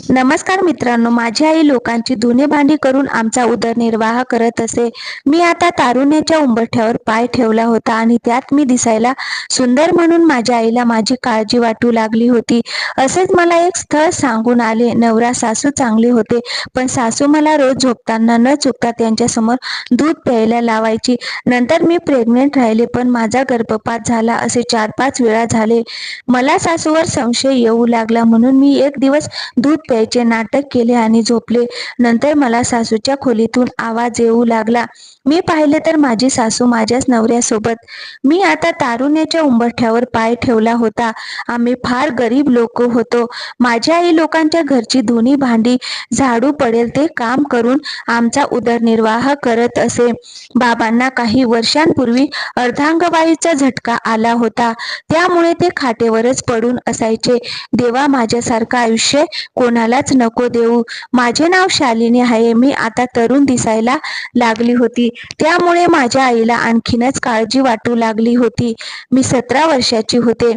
नमस्कार मित्रांनो, माझी आई लोकांची धुणी भांडी करून आमचा उदरनिर्वाह करत असे. मी आता तारुण्याच्या उंबरठ्यावर पाय ठेवला होता आणि त्यात मी दिसायला सुंदर म्हणून माझ्या आईला माझी काळजी वाटू लागली होती. असेच मला एक स्थळ सांगून आले. नवरा सासू चांगले होते, पण सासू मला रोज झोपताना न चुकता त्यांच्यासमोर दूध प्यायला लावायची. नंतर मी प्रेग्नेंट राहिले, पण माझा गर्भपात झाला. असे 4-5 वेळा झाले. मला सासूवर संशय येऊ लागला, म्हणून मी एक दिवस दूध प्यायचे नाटक केले आणि झोपले. नंतर मला सासूच्या खोलीतून आवाज येऊ लागला. मी पाहिले तर माझी सासू माझ्याच नवऱ्यासोबत. मी आता तारुण्याच्या उंबरठ्यावर पाय ठेवला होता. आम्ही फार गरीब लोक होतो. माझी आई लोकांच्या घरची धुणी भांडी, झाडू पडेल ते काम करून आमचा उदरनिर्वाह करत असे. बाबांना काही वर्षांपूर्वी अर्धांगवायूचा झटका आला होता, त्यामुळे ते खाटेवरच पडून असायचे. देवा, माझ्यासारखं आयुष्य कोणालाच नको देऊ. माझे नाव शालिनी आहे. मी आता तरुण दिसायला लागली होती, त्यामुळे माझ्या आईला आणखीनच काळजी वाटू लागली होती. मी 17 वर्षाची होते.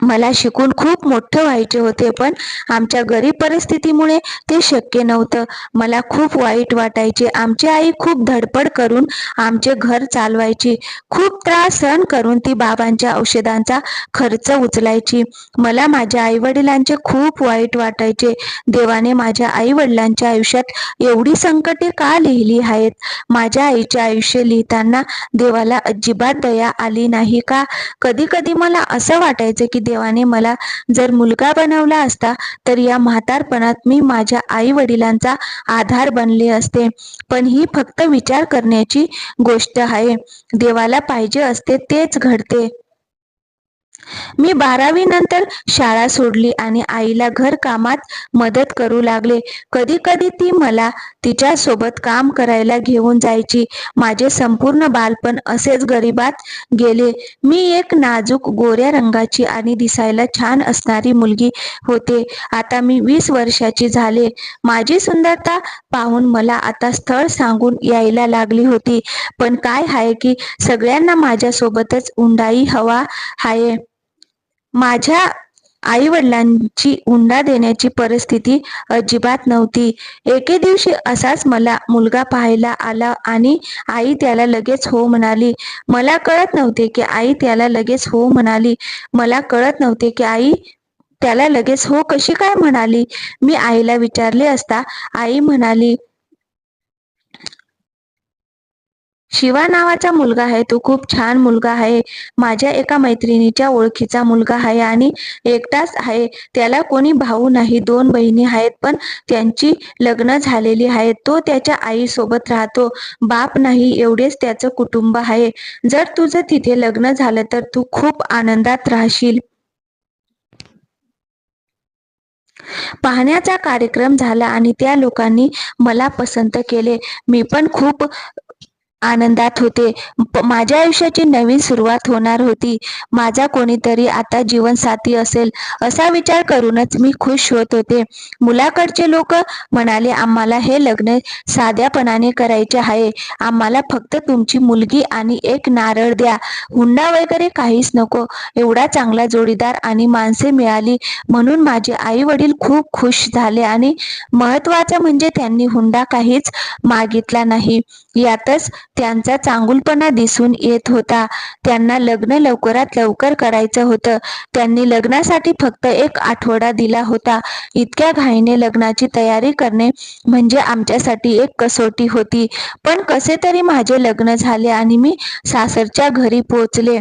मला शिकून खूप मोठं व्हायचे होते, पण आमच्या गरीब परिस्थितीमुळे ते शक्य नव्हतं. मला खूप वाईट वाटायचे. आमची आई खूप धडपड करून आमचे घर चालवायची. खूप त्रास सहन करून ती बाबांच्या औषधांचा खर्च उचलायची. मला माझ्या आई वडिलांचे खूप वाईट वाटायचे. देवाने माझ्या आई वडिलांच्या आयुष्यात एवढी संकटे का लिहिली आहेत? माझ्या आईचे आयुष्य लिहिताना देवाला अजिबात दया आली नाही का? कधी कधी मला असं वाटायचं की देवाने मला जर मुलगा बनवला असता तर या म्हातारपणात मी माझ्या आई वडिलांचा आधार बनले असते. पण ही फक्त विचार करण्याची गोष्ट आहे. देवाला पाहिजे असते तेच घडते. मी 12वी नंतर शाळा सोडली आणि आईला घरकामात मदत करू लागले. कधी कधी ती मला तिच्या सोबत काम करायला घेऊन जायची. माझे संपूर्ण बालपण असेच गरिबात गेले. मी एक नाजूक गोऱ्या रंगाची आणि दिसायला छान असणारी मुलगी होते. आता मी 20 वर्षाची झाले. माझी सुंदरता पाहून मला आता स्थळ सांगून यायला लागली होती. पण काय आहे की सगळ्यांना माझ्यासोबतच हुंडाई हवा आहे. माझ्या आई वडिलांची हुंडा देण्याची परिस्थिती अजिबात नव्हती. एके दिवशी असाच मला मुलगा पाहायला आला आणि आई त्याला लगेच हो म्हणाली. मला कळत नव्हते की आई त्याला लगेच हो म्हणाली. मला कळत नव्हते की आई त्याला लगेच हो कशी काय म्हणाली. मी आईला विचारले असता आई म्हणाली, शिवा नावाचा मुलगा आहे, तो खूप छान मुलगा आहे. माझ्या एका मैत्रिणीच्या ओळखीचा मुलगा आहे आणि एकटाच आहे. त्याला कोणी भाऊ नाही. 2 बहिणी आहेत, पण त्यांची लग्न झालेली आहेत. तो त्याच्या आईसोबत राहतो. बाप नाही, एवढेच त्याचं कुटुंब आहे. जर तुझं तिथे लग्न झालं तर तू खूप आनंदात राहशील. पाहण्याचा कार्यक्रम झाला आणि त्या लोकांनी मला पसंत केले. मी पण खूप आनंदात होते. माझ्या आयुष्याची नवीन सुरुवात होणार होती. माझा कोणीतरी आता जीवनसाथी असेल असा विचार करूनच मी खुश होत होते. मुलाकडचे लोक म्हणाले, आम्हाला हे लग्न साध्यापणाने करायचे आहे. आम्हाला फक्त तुमची मुलगी आणि एक नारळ द्या. हुंडा वगैरे काहीच नको. एवढा चांगला जोडीदार आणि माणसे मिळाली म्हणून माझे आई वडील खूप खुश झाले आणि महत्वाचं म्हणजे त्यांनी हुंडा काहीच मागितला नाही. यातच त्यांचा चांगुलपणा दिसून येत होता. त्यांना लग्न लवकरात लवकर करायचं होतं. त्यांनी लग्नासाठी फक्त 1 आठवडा दिला होता. इतक्या घाईने लग्नाची तयारी करणे म्हणजे आमच्यासाठी एक कसोटी होती. पण कसे तरी माझे लग्न झाले आणि मी सासरच्या घरी पोहोचले.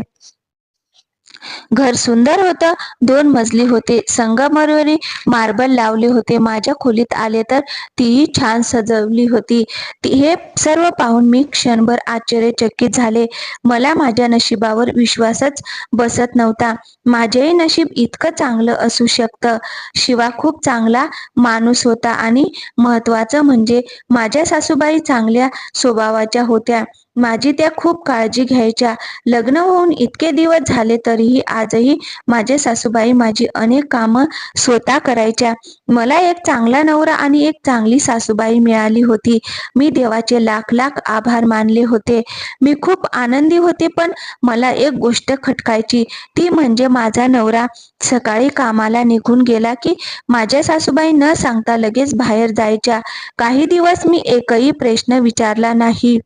घर सुंदर होतं. 2 मजली होते. संगमरवरी मार्बल लावले होते. माझ्या खोलीत आले तर तीही छान सजवली होती. हे सर्व पाहून मी क्षणभर आश्चर्यचकित झाले. मला माझ्या नशिबावर विश्वासच बसत नव्हता. माझेही नशीब इतकं चांगलं असू शकतं. शिवा खूप चांगला माणूस होता आणि महत्वाचं म्हणजे माझ्या सासूबाई चांगल्या स्वभावाच्या होत्या. माझी त्या खूप काळजी घ्यायच्या. लग्न होऊन इतके दिवस झाले तरीही आजही माझे सासूबाई माझी अनेक कामं स्वतः करायच्या. मला एक चांगला नवरा आणि एक चांगली सासूबाई मिळाली होती. मी देवाचे लाख लाख आभार मानले होते. मी खूप आनंदी होते, पण मला एक गोष्ट खटकायची. ती म्हणजे माझा नवरा सकाळी कामाला निघून गेला की माझ्या सासूबाई न सांगता लगेच बाहेर जायच्या. काही दिवस मी एकही प्रश्न विचारला नाही.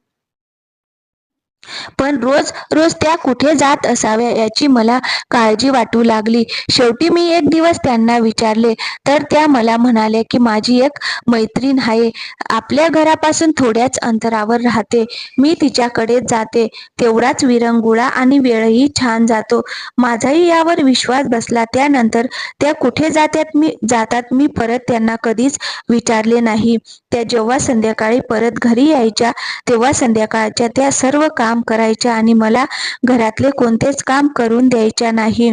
पण रोज रोज त्या कुठे जात असाव्या याची मला काळजी वाटू लागली. शेवटी मी एक दिवस त्यांना विचारले, तर त्या मला म्हणाल्या की माझी एक मैत्रीण आहे, आपल्या घरापासून थोड्याच अंतरावर राहते. मी तिच्याकडे जाते. तेवढाच विरंगुळा आणि वेळही छान जातो. माझाही यावर विश्वास बसला. त्यानंतर त्या कुठे जातात मी परत त्यांना कधीच विचारले नाही. त्या जेव्हा संध्याकाळी परत घरी यायच्या तेव्हा संध्याकाळच्या त्या सर्व काम करायच्या आणि मला घरातले कोणतेच काम करून द्यायच्या नाही.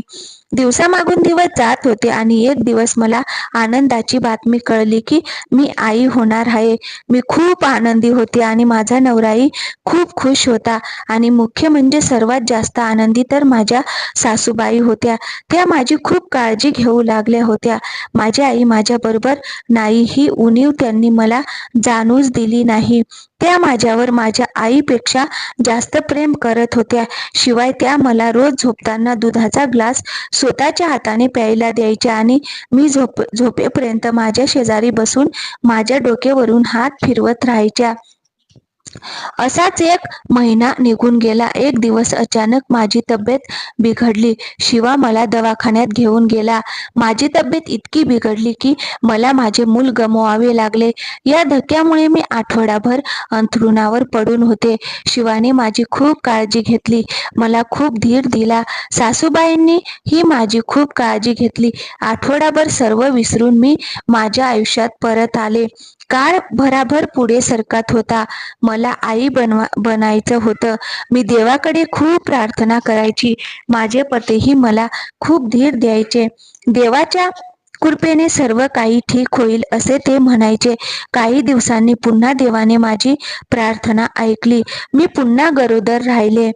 दिवसामागून दिवस जात होते आणि एक दिवस मला आनंदाची बातमी कळली की मी आई होणार आहे. मी खूप आनंदी होते आणि माझा नवराही खूप खुश होता. आणि मुख्य म्हणजे सर्वात जास्त आनंदी तर माझ्या सासूबाई होत्या. त्या माझी खूप काळजी घेऊ लागल्या होत्या. माझी आई माझ्याबरोबर नाही ही उणीव त्यांनी मला जाणूच दिली नाही. त्या माझ्यावर माझ्या आईपेक्षा जास्त प्रेम करत होत्या. शिवाय त्या मला रोज झोपताना दुधाचा ग्लास स्वतःच्या हाताने प्यायला द्यायच्या आणि मी झोपेपर्यंत माझ्या शेजारी बसून माझ्या डोक्यावरून हात फिरवत राहायच्या. असाच एक महिना निघून गेला. एक दिवस अचानक माझी तब्येत बिघडली. शिवा मला दवाखान्यात घेऊन गेला. माझी तब्येत इतकी बिघडली की मला माझे मूल गमवावे लागले. या धक्क्यामुळे मी आठवडाभर अंथरुणावर पडून होते. शिवाने माझी खूप काळजी घेतली, मला खूप धीर दिला. सासूबाईंनी ही माझी खूप काळजी घेतली. आठवडाभर सर्व विसरून मी माझ्या आयुष्यात परत आले. काळ भराभर पुढे सरकत होता. मला आई बनायचं होतं. मी देवाकडे खूप प्रार्थना करायची. माझे पतीही मला खूप धीर द्यायचे. देवाच्या कृपेने सर्व काही ठीक होईल असे ते म्हणायचे. काही दिवसांनी पुन्हा देवाने माझी प्रार्थना ऐकली. मी पुन्हा गरोदर राहिले.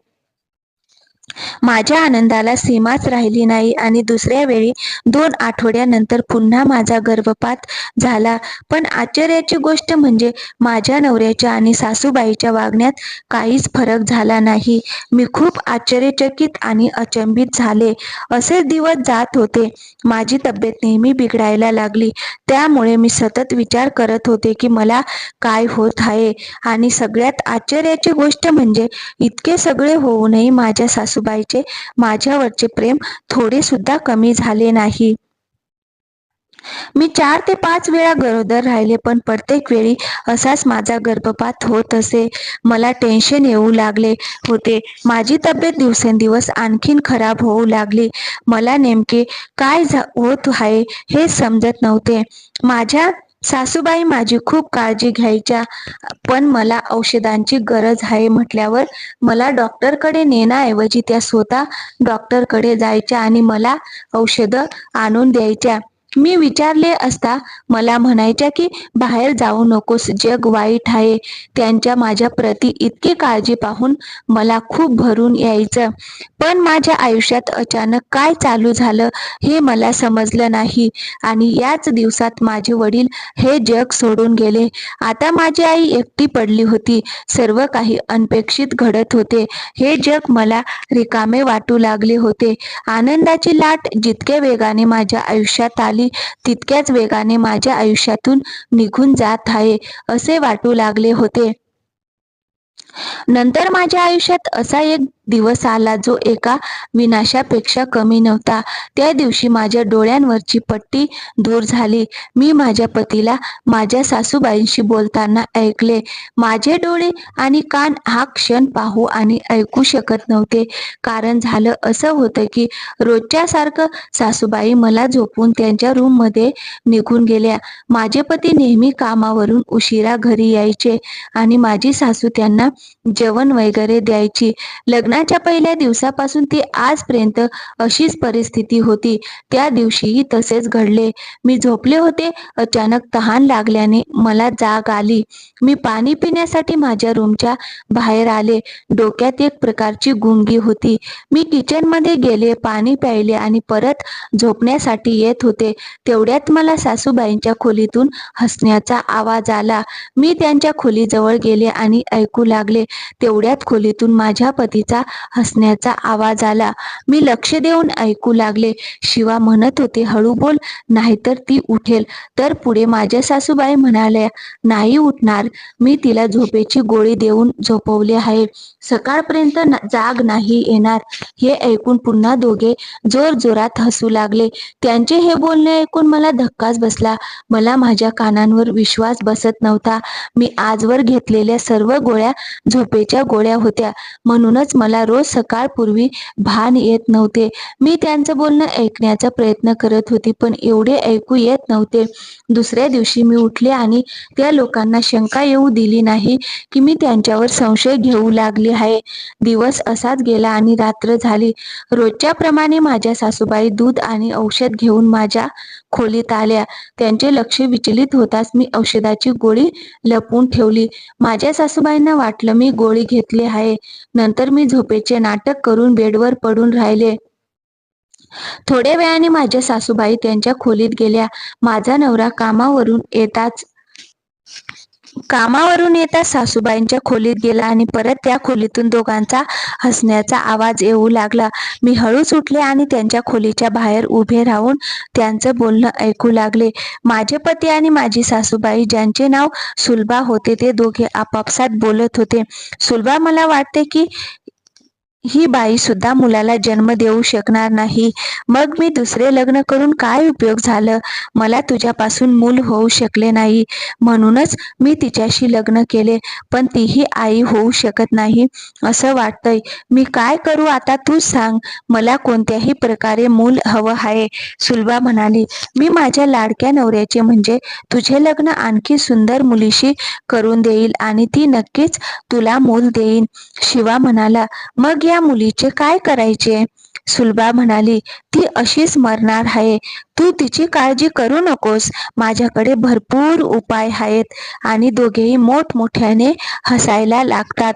माझ्या आनंदाला सीमाच राहिली नाही आणि दुसऱ्या वेळी 2 आठवड्यानंतर पुन्हा माझा गर्भपात झाला. पण आश्चर्याची गोष्ट म्हणजे माझ्या नवऱ्याच्या आणि सासूबाईच्या वागण्यात काहीच फरक झाला नाही. मी खूप आश्चर्यचकित आणि अचंबित झाले. असेच दिवस जात होते. माझी तब्येत नेहमी बिघडायला लागली. त्यामुळे मी सतत विचार करत होते की मला काय होत आहे. आणि सगळ्यात आश्चर्याची गोष्ट म्हणजे इतके सगळे होऊनही माझ्या सासूबाईचे माझ्यावरचे प्रेम थोडे सुद्धा कमी झाले नाही. मी 4 ते 5 वेळा गरोदर राहिले, पण प्रत्येक वेळी असाच माझा गर्भपात होत असे. मला टेन्शन येऊ लागले होते. माझी तब्येत दिवसेंदिवस आणखीन खराब होऊ लागली. मला नेमके काय होत आहे हे समजत नव्हते. माझ्या सासूबाई माझी खूप काळजी घ्यायच्या, पण मला औषधांची गरज आहे म्हटल्यावर मला डॉक्टरकडे नेण्याऐवजी त्या स्वतः डॉक्टरकडे जायच्या आणि मला औषधं आणून द्यायच्या. मी विचारले असता मला म्हणायच्या की बाहेर जाऊ नकोस, जग वाईट आहे. त्यांच्या माझ्या प्रती इतकी काळजी पाहून मला खूप भरून यायचं. पण माझ्या आयुष्यात अचानक काय चालू झालं हे मला समजलं नाही. आणि याच दिवसात माझे वडील हे जग सोडून गेले. आता माझी आई एकटी पडली होती. सर्व काही अनपेक्षित घडत होते. हे जग मला रिकामे वाटू लागले होते. आनंदाची लाट जितक्या वेगाने माझ्या आयुष्यात आली तितक्याच वेगाने माझ्या आयुष्यातून निघून जात आहे असे वाटू लागले होते. नंतर माझ्या आयुष्यात असा एक दिवस आला जो एका विनाशापेक्षा कमी नव्हता. त्या दिवशी माझ्या डोळ्यांवरची पट्टी दूर झाली. मी माझ्या पतीला माझ्या सासूबाईंशी बोलताना ऐकले. माझे डोळे आणि कान हा क्षण पाहू आणि ऐकू शकत नव्हते. कारण झालं असं होतं की रोजच्या सारखं सासूबाई मला झोपून त्यांच्या रूममध्ये निघून गेल्या. माझे पती नेहमी कामावरून उशिरा घरी यायचे आणि माझी सासू त्यांना जेवण वगैरे द्यायची. लग्ना लग्नाच्या पहिल्या दिवसापासून ती आजपर्यंत अशीच परिस्थिती होती. त्या दिवशीही तसेच घडले. मी झोपले होते. अचानक तहान लागल्याने मला जाग आली. मी पाणी पिण्यासाठी माझ्या रूमच्या बाहेर आले. डोक्यात एक प्रकारची गुंगी होती. मी किचनमध्ये गेले, पाणी प्यायले आणि परत झोपण्यासाठी येत होते. तेवढ्यात मला सासूबाईंच्या खोलीतून हसण्याचा आवाज आला. मी त्यांच्या खोलीजवळ गेले आणि ऐकू लागले. तेवढ्यात खोलीतून माझ्या पतीचा हसण्याचा आवाज आला. मी लक्ष देऊन ऐकू लागले. शिवा म्हणत होते, हळू बोल नाहीतर ती उठेल. तर पुढे माझ्या सासूबाई म्हणाल्या, नाही उठणार. मी तिला झोपेची गोळी देऊन झोपवले आहे. सकाळपर्यंत जाग नाही येणार. हे ऐकून पुन्हा दोघे जोरजोरात हसू लागले. त्यांचे हे बोलणे ऐकून मला धक्काच बसला. मला माझ्या कानांवर विश्वास बसत नव्हता. मी आजवर घेतलेल्या सर्व गोळ्या झोपेच्या गोळ्या होत्या, म्हणूनच मला रोज सकाळपूर्वी भान येत नव्हते. मी त्यांचं बोलणं ऐकण्याचा प्रयत्न करत होती, पण एवढे ऐकू येत नव्हते. दुसऱ्या दिवशी मी उठले आणि त्या लोकांना शंका येऊ दिली नाही की मी त्यांच्यावर संशय घेऊ लागली आहे. दिवस असाच गेला आणि रात्र झाली. रोजच्या प्रमाणे माझ्या सासूबाई दूध आणि औषध घेऊन माझ्या खोलीत आल्या. त्यांचे लक्ष विचलित होताच मी औषधाची गोळी लपवून ठेवली. माझ्या सासूबाईंना वाटलं मी गोळी घेतली आहे. नंतर मी झोपेचे नाटक करून बेडवर पडून राहिले. थोड्या वेळाने माझ्या सासूबाई त्यांच्या खोलीत गेल्या. माझा नवरा कामावरून येताच सासूबाईंच्या खोलीत गेला आणि परत त्या खोलीतून दोघांचा हसण्याचा आवाज येऊ लागला. मी हळूच उठले आणि त्यांच्या खोलीच्या बाहेर उभे राहून त्यांचं बोलणं ऐकू लागले. माझे पती आणि माझी सासूबाई, ज्यांचे नाव सुलभा होते, ते दोघे आपापसात बोलत होते. सुलभा, मला वाटते की ही बाई सुद्धा मुलाला जन्म देऊ शकणार नाही. मग मी दुसरे लग्न करून काय उपयोग झालं? मला तुझ्यापासून मूल होऊ शकले नाही, म्हणूनच मी तिच्याशी लग्न केले, पण तीही आई होऊ शकत नाही असं वाटतंय. मी काय करू आता तूच सांग. मला कोणत्याही प्रकारे मूल हवं आहे. सुलभा म्हणाली, मी माझ्या लाडक्या नवऱ्याचे म्हणजे तुझे लग्न आणखी सुंदर मुलीशी करून देईल आणि ती नक्कीच तुला मूल देईन. शिवा म्हणाला, मग या मुलीचे काय करायचे? सुलभा म्हणाली, ती अशीच मरणार आहे. तू तिची काळजी करू नकोस. माझ्याकडे भरपूर उपाय आहेत. आणि दोघेही मोठमोठ्याने हसायला लागतात.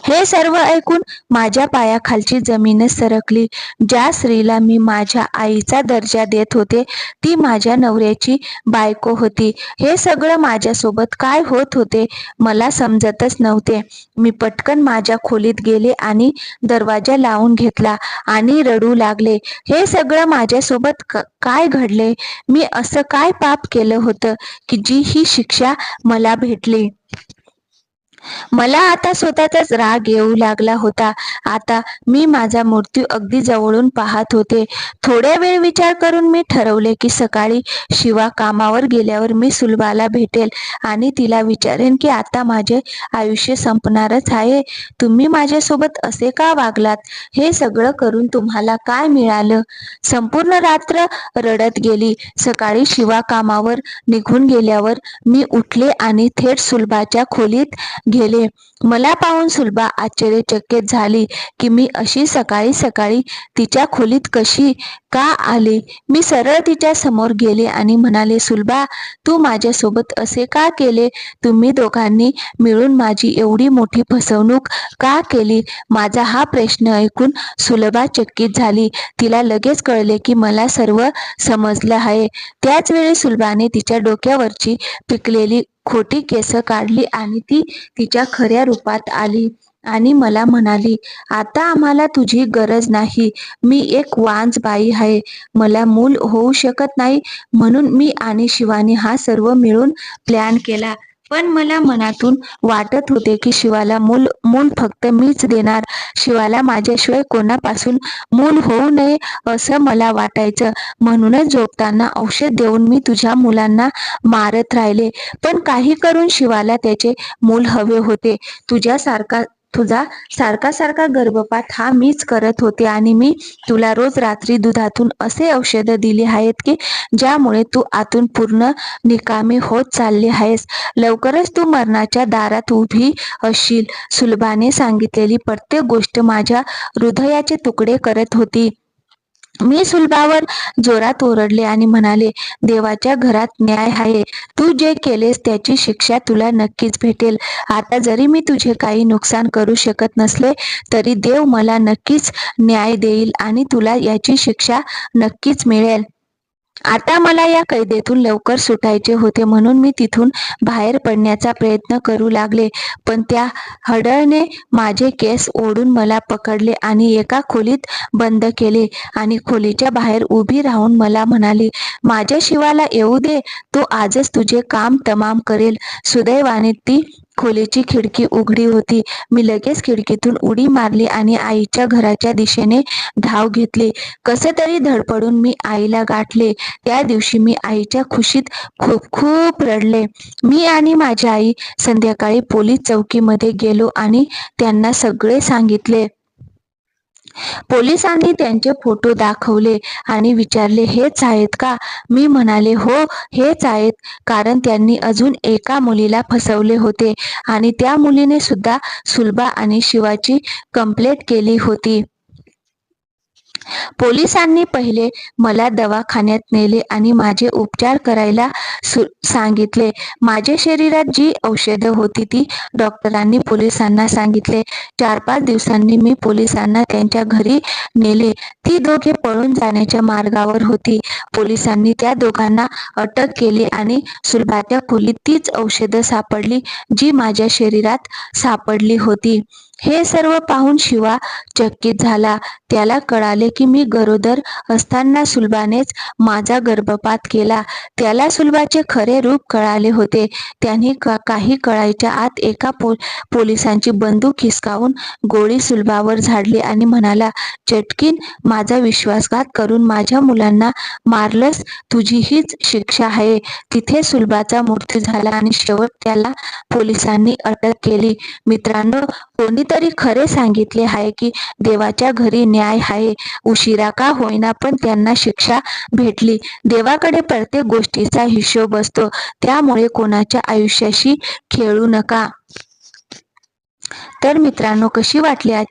हे सर्व ऐकून माझ्या पायाखालची जमीनच सरकली. ज्या स्त्रीला मी माझ्या आईचा दर्जा देत होते, ती माझ्या नवऱ्याची बायको होती. हे सगळं माझ्यासोबत काय होत होते मला समजतच नव्हते. मी पटकन माझ्या खोलीत गेले आणि दरवाजा लावून घेतला आणि रडू लागले. हे सगळं माझ्यासोबत काय घडले? मी असं काय पाप केलं होतं की जी ही शिक्षा मला भेटली? मला आता स्वतःचाच राग येऊ लागला होता. आता मी माझा मृत्यू अगदी जवळून पाहत होते. थोड्या वेळ विचार करून मी ठरवले की सकाळी शिवा कामावर गेल्यावर मी सुलभाला भेटेल आणि तिला विचारेन की आता माझे आयुष्य संपणारच आहे. तुम्ही माझ्यासोबत असे का वागलात? हे सगळं करून तुम्हाला काय मिळालं? संपूर्ण रात्र रडत गेली. सकाळी शिवा कामावर निघून गेल्यावर मी उठले आणि थेट सुलभाच्या खोलीत गेले. मला पाहून सुलभा आश्चर्यचकित झाली की मी अशी सकाळी सकाळी तिच्या खोलीत कशी का आली. मी सरळ तिच्या समोर गेले आणि म्हणाले, सुलभा, तू माझ्यासोबत असे का केले? तुम्ही दोघांनी मिळून माझी एवढी मोठी फसवणूक का केली? माझा हा प्रश्न ऐकून सुलभा चकित झाली. तिला लगेच कळले की मला सर्व समजलं आहे. त्याच वेळी सुलभाने तिच्या डोक्यावरची पिकलेली खोटी केस काढली आणि ती तिच्या खऱ्या रूपात आली आणि मला म्हणाली, आता आम्हाला तुझी गरज नाही. मी एक वांझ बाई आहे. मला मूल होऊ शकत नाही, म्हणून मी आणि शिवानी हा सर्व मिळून प्लॅन केला. पण मला मनातून वाटत होते की शिवाला मूल फक्त मीच देणार. शिवाला माझ्याशिवाय कोणापासून मूल होऊ नये असं मला वाटायचं. म्हणूनच झोपताना औषध देऊन मी तुझ्या मुलांना मारत राहिले. पण काही करून शिवाला त्याचे मूल हवे होते. तुझ्यासारखा तुझा सारखा सारखा गर्भपात हा मीच करत होते आणि मी तुला रोज रात्री दुधातून असे औषध दिले आहेत की ज्यामुळे तू आतून पूर्ण निकामी होत चालली आहेस. लवकरच तू मरणाच्या दारात उभी असशील. सुलभाने सांगितलेली प्रत्येक गोष्ट माझ्या हृदयाचे तुकडे करत होती. मी सुलभावर जोरात ओरडले आणि म्हणाले, देवाच्या घरात न्याय आहे. तू जे केलेस त्याची शिक्षा तुला नक्कीच भेटेल. आता जरी मी तुझे काही नुकसान करू शकत नसले तरी देव मला नक्कीच न्याय देईल आणि तुला याची शिक्षा नक्कीच मिळेल. आता मला या कैदेतून लवकर सुटायचे होते म्हणून मी तिथून बाहेर पडण्याचा प्रयत्न करू लागले. पण त्या हडळने माझे केस ओढून मला पकडले आणि एका खोलीत बंद केले आणि खोलीच्या बाहेर उभी राहून मला म्हणाली, माझ्या शिवाला येऊ दे, तो आजच तुझे काम तमाम करेल. सुदैवाने ती खोलीची खिडकी उघडी होती. मी लगेच खिडकीतून उडी मारली आणि आईच्या घराच्या दिशेने धाव घेतली. कसे तरी धडपडून मी आईला गाठले. त्या दिवशी मी आईच्या खुशीत खूप खूप रडले. मी आणि माझी आई संध्याकाळी पोलीस चौकीमध्ये गेलो आणि त्यांना सगळे सांगितले. पोलिसांनी त्यांचे फोटो दाखवले आणि विचारले, हेच आहेत का? मी म्हणाले, हो हेच आहेत. कारण त्यांनी अजून एका मुलीला फसवले होते आणि त्या मुलीने सुद्धा सुलभा आणि शिवाची कंप्लेंट केली होती. पोलिसांनी पहिले मला दवाखान्यात नेले आणि माझे उपचार करायला सांगितले. माझ्या शरीरात जी औषधं होती ती डॉक्टरांनी पोलिसांना सांगितले. 4-5 दिवसांनी मी पोलिसांना त्यांच्या घरी नेले. ती दोघे पळून जाण्याच्या मार्गावर होती. पोलिसांनी त्या दोघांना अटक केली आणि सुलभाच्या खोलीत तीच औषधं सापडली जी माझ्या शरीरात सापडली होती. हे सर्व पाहून शिवा चकित झाला. त्याला कळाले की मी गरोदर असताना सुलभानेच माझा गर्भपात केला. त्याला सुलभाचे खरे रूप कळाले होते. त्यांनी काही कळायच्या आत एका पोलिसांची बंदूक हिसकावून गोळी सुलभावर झाडली आणि म्हणाला, चटकीन माझा विश्वासघात करून माझ्या मुलांना मारलंस, तुझी हीच शिक्षा आहे. तिथे सुलभाचा मृत्यू झाला आणि शेवट त्याला पोलिसांनी अटक केली. मित्रांनो, कोणीतरी खरे सांगितले आहे की देवाच्या घरी न्याय आहे. उशिरा का होईना पण त्यांना शिक्षा भेटली. देवाकडे प्रत्येक गोष्टीचा हिशोब असतो. त्यामुळे कोणाच्या आयुष्याशी खेळू नका. तर मित्रांनो, कशी वाटली